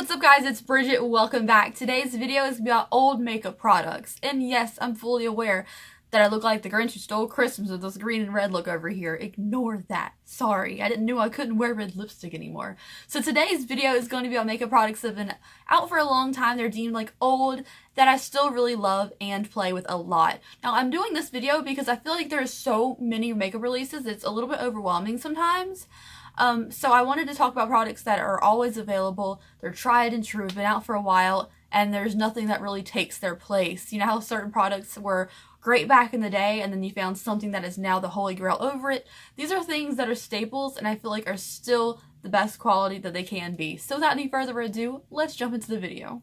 What's up guys, it's Bridget, welcome back. Today's video is about old makeup products. And yes, I'm fully aware that I look like the Grinch who stole Christmas with this green and red look over here. Ignore that. Sorry, I didn't know I couldn't wear red lipstick anymore. So today's video is going to be about makeup products that have been out for a long time. They're deemed like old, that I still really love and play with a lot. Now I'm doing this video because I feel like there's so many makeup releases, it's a little bit overwhelming sometimes. So I wanted to talk about products that are always available, they're tried and true, been out for a while, and there's nothing that really takes their place. You know how certain products were great back in the day and then you found something that is now the holy grail over it? These are things that are staples and I feel like are still the best quality that they can be. So without any further ado, let's jump into the video.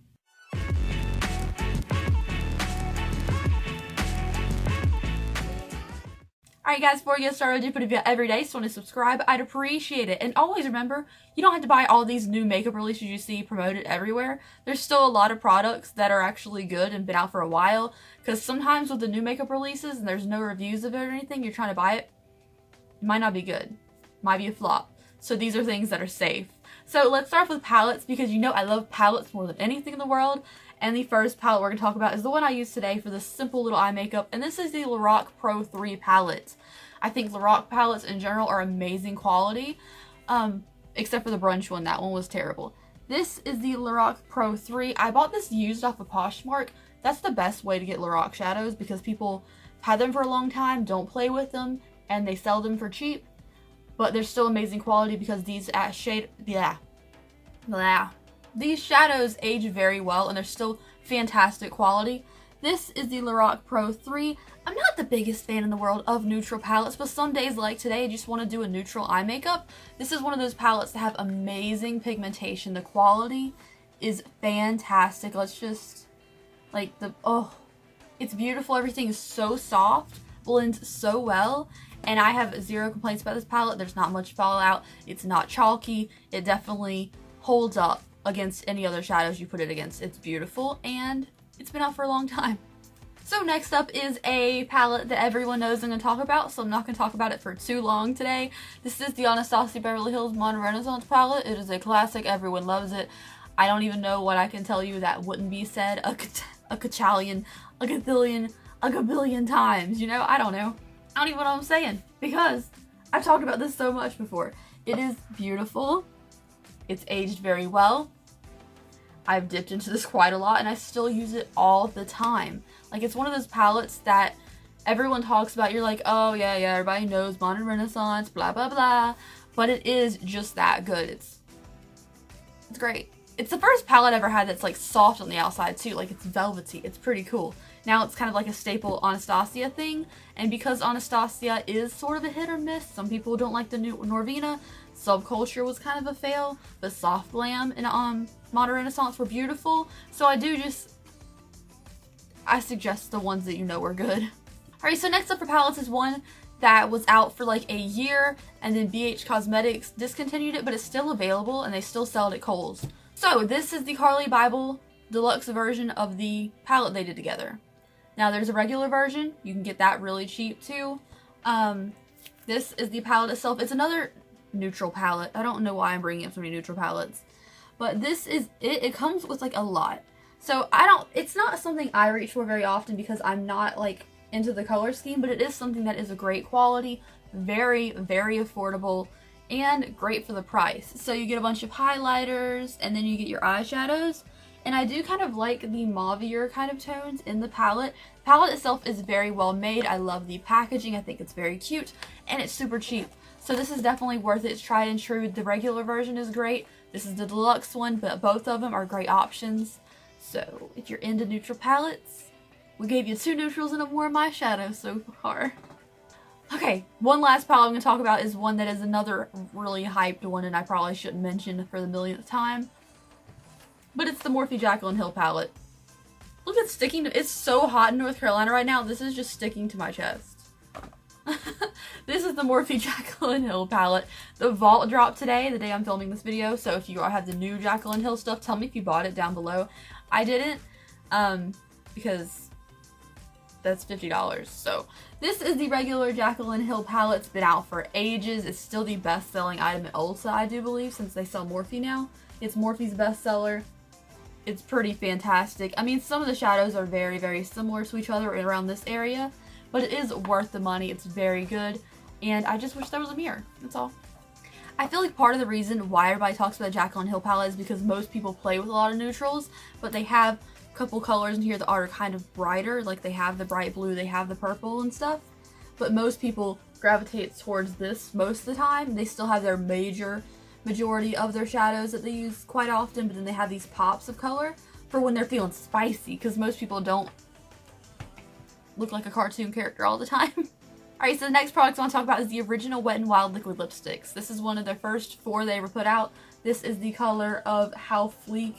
Alright guys, before we get started, I do put a video every day, so when you subscribe, I'd appreciate it. And always remember, you don't have to buy all these new makeup releases you see promoted everywhere. There's still a lot of products that are actually good and been out for a while, because sometimes with the new makeup releases and there's no reviews of it or anything, you're trying to buy it, it might not be good. Might be a flop. So these are things that are safe. So let's start off with palettes, because you know I love palettes more than anything in the world. And the first palette we're going to talk about is the one I use today for this simple little eye makeup. And this is the Lorac Pro 3 palette. I think Lorac palettes in general are amazing quality. Except for the brunch one. That one was terrible. This is the Lorac Pro 3. I bought this used off of Poshmark. That's the best way to get Lorac shadows because people have them for a long time, don't play with them, and they sell them for cheap. But they're still amazing quality because these these shadows age very well and they're still fantastic quality. This is the Lorac Pro 3. I'm not the biggest fan in the world of neutral palettes, but some days like today, I just want to do a neutral eye makeup. This is one of those palettes that have amazing pigmentation. The quality is fantastic. Let's just, like, it's beautiful. Everything is so soft, blends so well. And I have zero complaints about this palette. There's not much fallout. It's not chalky. It definitely holds up against any other shadows you put it against. It's beautiful and it's been out for a long time. So next up is a palette that everyone knows I'm going to talk about, so I'm not going to talk about it for too long today. This is the Anastasia Beverly Hills Modern Renaissance palette. It is a classic. Everyone loves it. I don't even know what I can tell you that wouldn't be said a cachallion, a gathillion, a gabillion times. You know, I don't know. I don't even know what I'm saying because I've talked about this so much before. It is beautiful. It's aged very well. I've dipped into this quite a lot and I still use it all the time. Like, it's one of those palettes that everyone talks about. You're like, oh yeah, everybody knows Modern Renaissance, blah, blah, blah. But it is just that good. It's great. It's the first palette I ever had that's like soft on the outside too. Like, it's velvety. It's pretty cool. Now it's kind of like a staple Anastasia thing. And because Anastasia is sort of a hit or miss, some people don't like the new Norvina. Subculture was kind of a fail, but Soft Glam and Modern Renaissance were beautiful. So I suggest the ones that you know are good. Alright, so next up for palettes is one that was out for like a year and then BH Cosmetics discontinued it, but it's still available and they still sell it at Kohl's. So this is the Carly Bible deluxe version of the palette they did together. Now there's a regular version, you can get that really cheap too. This is the palette itself. It's another neutral palette. I don't know why I'm bringing up so many neutral palettes, but this is it. It comes with like a lot. So it's not something I reach for very often because I'm not like into the color scheme, but it is something that is a great quality, very, very affordable, and great for the price. So you get a bunch of highlighters and then you get your eyeshadows. And I do kind of like the mauvier kind of tones in the palette. The palette itself is very well made. I love the packaging. I think it's very cute and it's super cheap. So this is definitely worth it. It's tried and true. The regular version is great. This is the deluxe one, but both of them are great options. So if you're into neutral palettes, we gave you 2 neutrals and a warm eyeshadow so far. Okay, one last palette I'm going to talk about is one that is another really hyped one and I probably shouldn't mention for the millionth time. But it's the Morphe Jaclyn Hill palette. Look, it's sticking to, it's so hot in North Carolina right now. This is just sticking to my chest. This is the Morphe Jaclyn Hill palette. The vault dropped today, the day I'm filming this video. So if you have the new Jaclyn Hill stuff, tell me if you bought it down below. I didn't, because that's $50. So this is the regular Jaclyn Hill palette. It's been out for ages. It's still the best-selling item at Ulta, I do believe, since they sell Morphe now. It's Morphe's bestseller. It's pretty fantastic. I mean, some of the shadows are very, very similar to each other around this area, but it is worth the money. It's very good, and I just wish there was a mirror. That's all. I feel like part of the reason why everybody talks about the Jaclyn Hill palette is because most people play with a lot of neutrals, but they have a couple colors in here that are kind of brighter. Like they have the bright blue, they have the purple and stuff, but most people gravitate towards this most of the time. They still have their majority of their shadows that they use quite often, but then they have these pops of color for when they're feeling spicy, because most people don't look like a cartoon character all the time. Alright, so the next product I want to talk about is the original Wet n Wild liquid lipsticks. This is one of their first 4 they ever put out. This is the color of How Fleek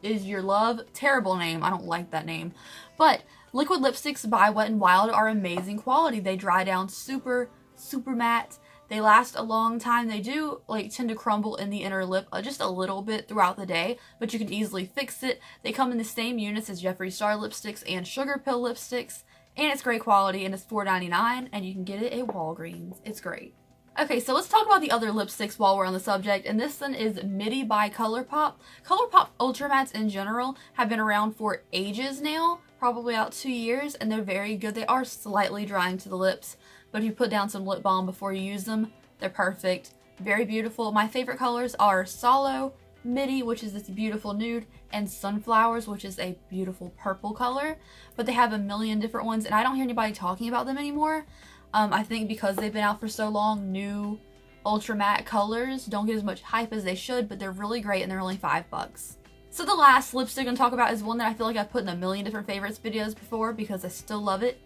Is Your Love. Terrible name. I don't like that name. But liquid lipsticks by Wet n Wild are amazing quality. They dry down super, super matte. They last a long time. They do tend to crumble in the inner lip just a little bit throughout the day, but you can easily fix it. They come in the same units as Jeffree Star lipsticks and Sugar Pill lipsticks. And it's great quality, and it's $4.99, and you can get it at Walgreens. It's great. Okay, so let's talk about the other lipsticks while we're on the subject, and this one is Midi by ColourPop. ColourPop Ultra Mattes in general have been around for ages now, probably about 2 years, and they're very good. They are slightly drying to the lips, but if you put down some lip balm before you use them, they're perfect. Very beautiful. My favorite colors are Solo, Midi, which is this beautiful nude, and Sunflowers, which is a beautiful purple color, but they have a million different ones, and I don't hear anybody talking about them anymore. I think because they've been out for so long, new ultra matte colors don't get as much hype as they should, but they're really great, and they're only $5. So the last lipstick I'm going to talk about is one that I feel like I've put in a million different favorites videos before because I still love it,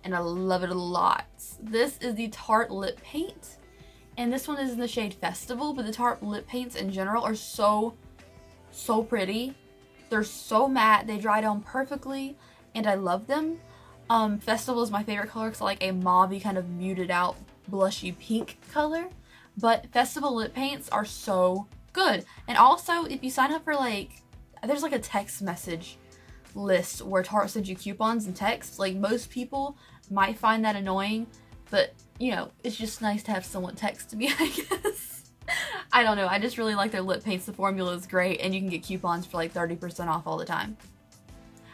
and I love it a lot. This is the Tarte Lip Paint. And this one is in the shade Festival, but the Tarte lip paints in general are so pretty. They're so matte, they dry down perfectly, and I love them. Festival is my favorite color because I like a mauve-y kind of muted out blushy pink color. But Festival lip paints are so good. And also, if you sign up for there's a text message list where Tarte sends you coupons and texts. Most people might find that annoying, but you know, it's just nice to have someone text me, I guess. I don't know, I just really like their lip paints. The formula is great, and you can get coupons for 30% off all the time.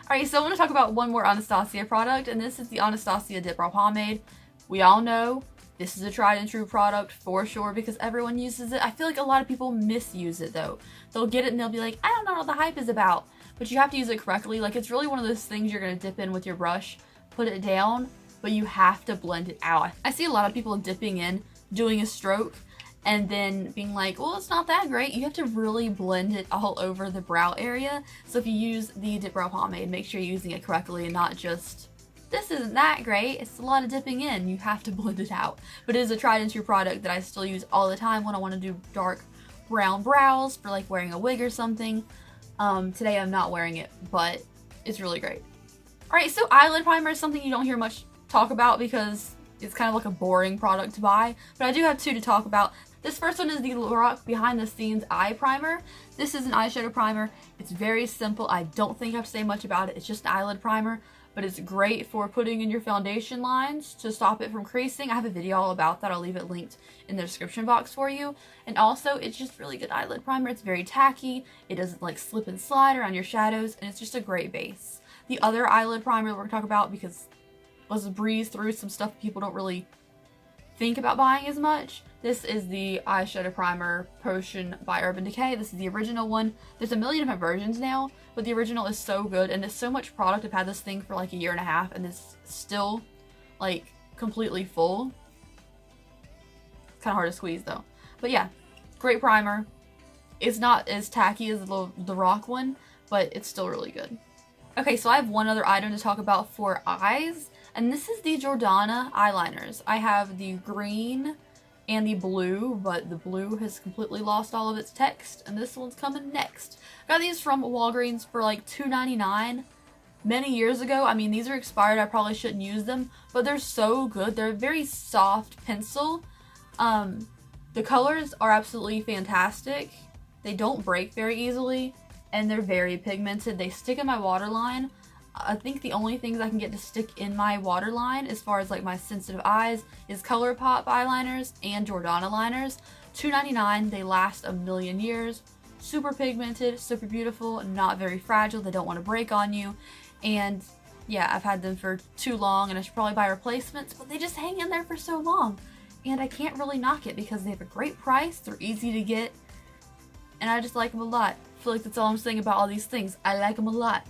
Alright, so I want to talk about one more Anastasia product, and this is the Anastasia Dip Brow Pomade. We all know this is a tried and true product for sure because everyone uses it. I feel like a lot of people misuse it though. They'll get it and they'll be like, I don't know what the hype is about. But you have to use it correctly. It's really one of those things you're going to dip in with your brush, put it down, but you have to blend it out. I see a lot of people dipping in, doing a stroke, and then being like, well, it's not that great. You have to really blend it all over the brow area. So if you use the Dip Brow Pomade, make sure you're using it correctly and not just, this isn't that great. It's a lot of dipping in. You have to blend it out. But it is a tried and true product that I still use all the time when I want to do dark brown brows for wearing a wig or something. Today I'm not wearing it, but it's really great. Alright, so eyelid primer is something you don't hear much talk about because it's kind of a boring product to buy, but I do have 2 to talk about. This first one is the Lorac Behind the Scenes Eye Primer. This is an eyeshadow primer. It's very simple. I don't think I have to say much about it. It's just an eyelid primer, but it's great for putting in your foundation lines to stop it from creasing. I have a video all about that. I'll leave it linked in the description box for you. And also, it's just really good eyelid primer. It's very tacky. It doesn't slip and slide around your shadows, and it's just a great base. The other eyelid primer we're going to talk about, because let's breeze through some stuff people don't really think about buying as much. This is the eyeshadow primer Potion by Urban Decay. This is the original one. There's a million different versions now, but the original is so good, and there's so much product. I've had this thing for a year and a half, and it's still completely full. It's kind of hard to squeeze though. But yeah, great primer. It's not as tacky as the Rock one, but it's still really good. Okay, so I have one other item to talk about for eyes, and this is the Jordana eyeliners. I have the green and the blue, but the blue has completely lost all of its text, and this one's coming next. Got these from Walgreens for $2.99 many years ago. I mean, these are expired. I probably shouldn't use them, but they're so good. They're a very soft pencil. The colors are absolutely fantastic. They don't break very easily, and they're very pigmented. They stick in my waterline. I think the only things I can get to stick in my waterline as far as my sensitive eyes is ColourPop eyeliners and Jordana liners. $2.99, they last a million years. super pigmented, super beautiful, not very fragile. They don't want to break on you. And yeah, I've had them for too long and I should probably buy replacements, but they just hang in there for so long. And I can't really knock it because they have a great price, they're easy to get, and I just like them a lot. I feel like that's all I'm saying about all these things. I like them a lot.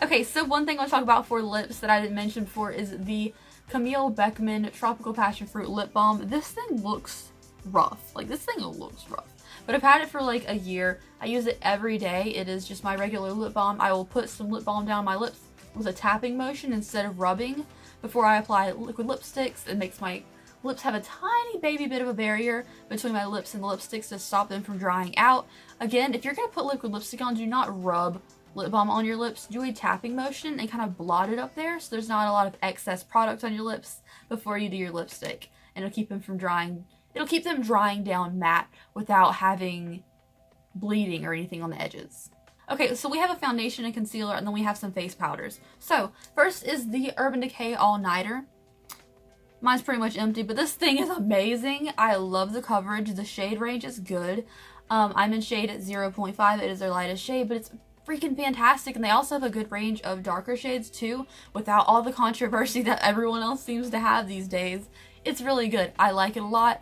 Okay, so one thing I want to talk about for lips that I didn't mention before is the Camille Beckman Tropical Passion Fruit Lip Balm. This thing looks rough. Like, this thing looks rough. But I've had it for like a year. I use it every day. It is just my regular lip balm. I will put some lip balm down my lips with a tapping motion instead of rubbing before I apply liquid lipsticks. It makes my lips have a tiny baby bit of a barrier between my lips and the lipsticks to stop them from drying out. Again, if you're going to put liquid lipstick on, do not rub lip balm on your lips. Do a tapping motion and kind of blot it up there so there's not a lot of excess product on your lips before you do your lipstick. And it'll keep them from drying. It'll keep them drying down matte without having bleeding or anything on the edges. Okay, so we have a foundation and concealer, and then we have some face powders. So first is the Urban Decay All Nighter. Mine's pretty much empty, but this thing is amazing. I love the coverage. The shade range is good. I'm in shade at 0.5. It is their lightest shade, but it's freaking fantastic. And they also have a good range of darker shades too, without all the controversy that everyone else seems to have these days. It's really good. I like it a lot.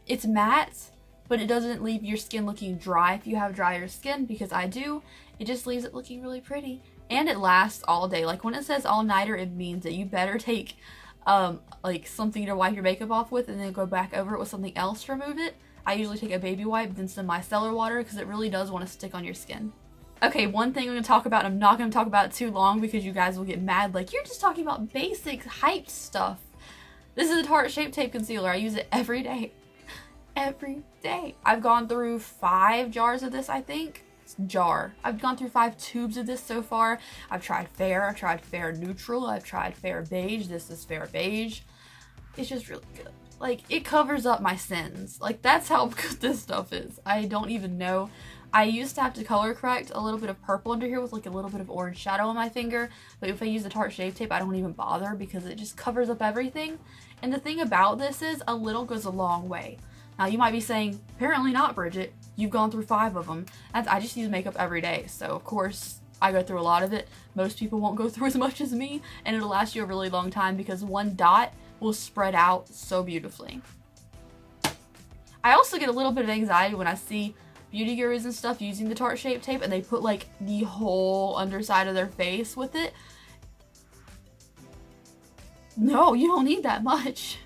It's matte, but it doesn't leave your skin looking dry if you have drier skin, because I do. It just leaves it looking really pretty. And it lasts all day. Like, when it says all nighter, it means that you better take like something to wipe your makeup off with and then go back over it with something else to remove it. I usually take a baby wipe, then some micellar water, because it really does want to stick on your skin. Okay, one thing I'm going to talk about, I'm not going to talk about it too long because you guys will get mad, like, you're just talking about basic hype stuff. This is a Tarte Shape Tape Concealer. I use it every day. Every day. I've gone through 5 jars of this, I think. I've gone through 5 tubes of this so far. I've tried fair, I've tried fair neutral, I've tried fair beige. This is fair beige. It's just really good. Like, it covers up my sins. Like, that's how good this stuff is. I don't even know. I used to have to color correct a little bit of purple under here with like a little bit of orange shadow on my finger, but if I use the Tarte Shape Tape, I don't even bother because it just covers up everything. And the thing about this is a little goes a long way. Now, you might be saying, apparently not, Bridget. You've gone through 5 of them. I just use makeup every day, so of course I go through a lot of it. Most people won't go through as much as me, and it'll last you a really long time because one dot will spread out so beautifully. I also get a little bit of anxiety when I see beauty gurus and stuff using the Tarte Shape Tape and they put like the whole underside of their face with it. No, you don't need that much.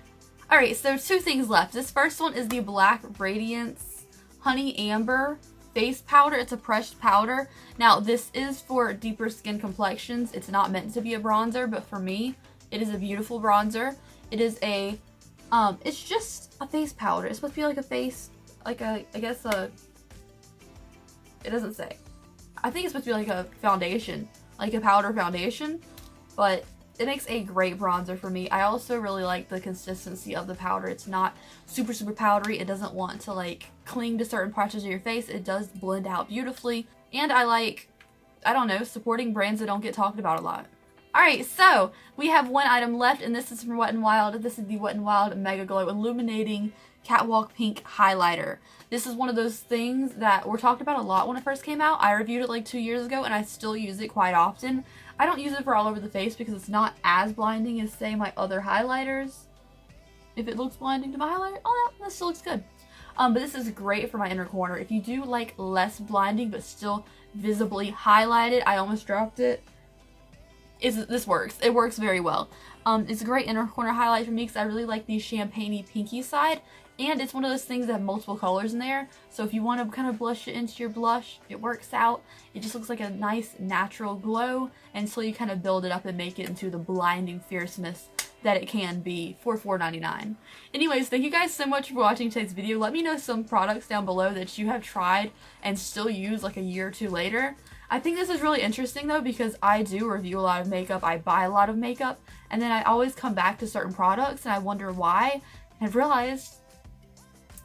Alright, so 2 things left. This first one is the Black Radiance Honey Amber Face Powder. It's a pressed powder. Now, this is for deeper skin complexions. It's not meant to be a bronzer, but for me, it is a beautiful bronzer. It is a, it's just a face powder. It's supposed to be like a face, like a, I guess a, it doesn't say. I think it's supposed to be like a foundation, like a powder foundation, but it makes a great bronzer for me. I also really like the consistency of the powder. It's not super, super powdery. It doesn't want to like cling to certain parts of your face. It does blend out beautifully. And I like, I don't know, supporting brands that don't get talked about a lot. Alright, so we have 1 item left, and this is from Wet n Wild. This is the Wet n Wild Mega Glow Illuminating Catwalk Pink Highlighter. This is one of those things that were talked about a lot when it first came out. I reviewed it like 2 years ago, and I still use it quite often. I don't use it for all over the face because it's not as blinding as, say, my other highlighters. If it looks blinding to my highlighter, oh no, this still looks good. But this is great for my inner corner. If you do like less blinding but still visibly highlighted, I almost dropped it. This works. It works very well. It's a great inner corner highlight for me because I really like the champagne-y pinky side. And it's one of those things that have multiple colors in there. So if you want to kind of blush it into your blush, it works out. It just looks like a nice natural glow until you kind of build it up and make it into the blinding fierceness that it can be for $4.99. Anyways, thank you guys so much for watching today's video. Let me know some products down below that you have tried and still use like a year or 2 later. I think this is really interesting though because I do review a lot of makeup, I buy a lot of makeup, and then I always come back to certain products and I wonder why, and I've realized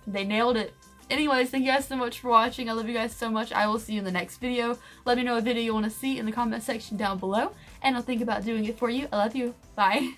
they nailed it. Anyways, thank you guys so much for watching. I love you guys so much. I will see you in the next video. Let me know what video you want to see in the comment section down below, and I'll think about doing it for you. I love you. Bye.